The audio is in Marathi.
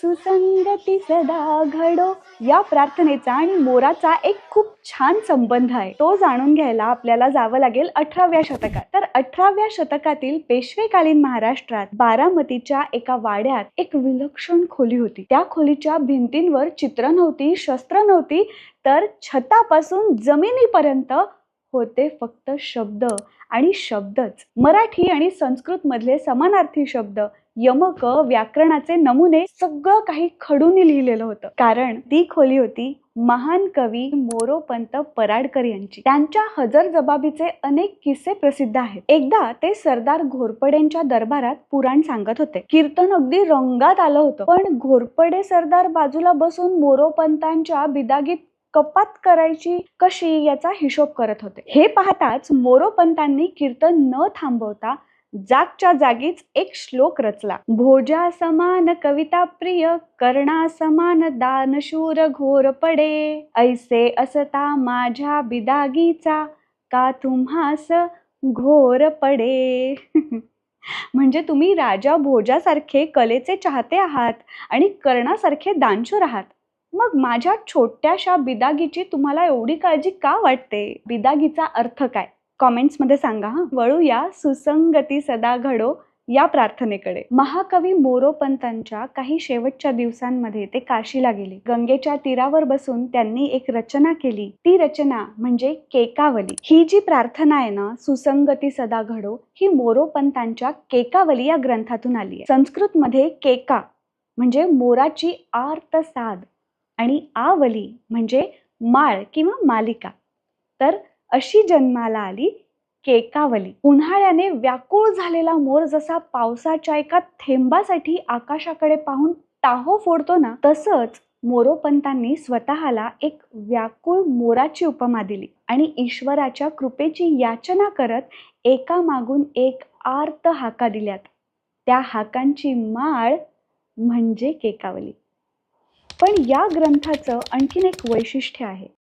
सुसंगती सदा घडो या प्रार्थनेचा आणि मोराचा एक खूप छान संबंध आहे. तो जाणून घ्यायला आपल्याला जावं लागेल 18व्या शतकात. तर 18व्या शतकातील पेशवेकालीन महाराष्ट्रात बारामतीच्या एका वाड्यात एक विलक्षण खोली होती. त्या खोलीच्या भिंतींवर चित्र नव्हती, शस्त्र नव्हती, तर छतापासून जमिनीपर्यंत होते फक्त शब्द आणि शब्दच. मराठी आणि संस्कृत मधले समानार्थी शब्द, यमक, व्याकरणाचे नमुने सगळं काही खडूनी लिहिलेलं होतं. कारण ती खोली होती महान कवी मोरोपंत पराडकर यांची. त्यांच्या हजरजबाबीचे अनेक किस्से प्रसिद्ध आहेत. एकदा ते सरदार घोरपडेंच्या दरबारात पुराण सांगत होते. कीर्तन अगदी रंगात आलं होतं, पण घोरपडे सरदार बाजूला बसून मोरोपंतांच्या बिदागीत कपात करायची कशी याचा हिशोब करत होते. हे पाहताच मोरोपंतांनी कीर्तन न थांबवता जागच्या जागीच एक श्लोक रचला. भोजा समान कविता प्रिय, कर्णा समान दानशूर घोरपडे, ऐसे असता माझ्या बिदागीचा, का तुम्हास घोर पडे. म्हणजे तुम्ही राजा भोजासारखे कलेचे चाहते आहात आणि कर्णासारखे दानशूर आहात, मग माझ्या छोट्याशा बिदागीची तुम्हाला एवढी काळजी का वाटते? बिदागीचा अर्थ काय? कॉमेंट्स मध्ये सांगा. वळूया सुसंगती सदा घडो या प्रार्थनेकडे. महाकवी मोरोपंतांच्या काही शेवटच्या दिवसांमध्ये ते काशीला गेले. गंगेच्या तीरावर बसून त्यांनी एक रचना केली. ती रचना म्हणजे केकावली. ही जी प्रार्थना आहे ना, सुसंगती सदा घडो, ही मोरोपंतांच्या केकावली या ग्रंथातून आली आहे. संस्कृत मध्ये केका म्हणजे मोराची आर्त साद आणि आवली म्हणजे माळ किंवा मालिका. तर अशी जन्माला आली केकावली. उन्हाळ्याने व्याकुळ झालेला मोर जसा पावसाच्या एका थेंबासाठी आकाशाकडे पाहून टाहो फोडतो ना, तसंच मोरोपंतांनी स्वतःला एक व्याकुळ मोराची उपमा दिली आणि ईश्वराच्या कृपेची याचना करत एकामागून एक आर्त हाका दिल्यात. त्या हाकांची माळ म्हणजे केकावली. पण या ग्रंथाचं आणखीन एक वैशिष्ट्य आहे.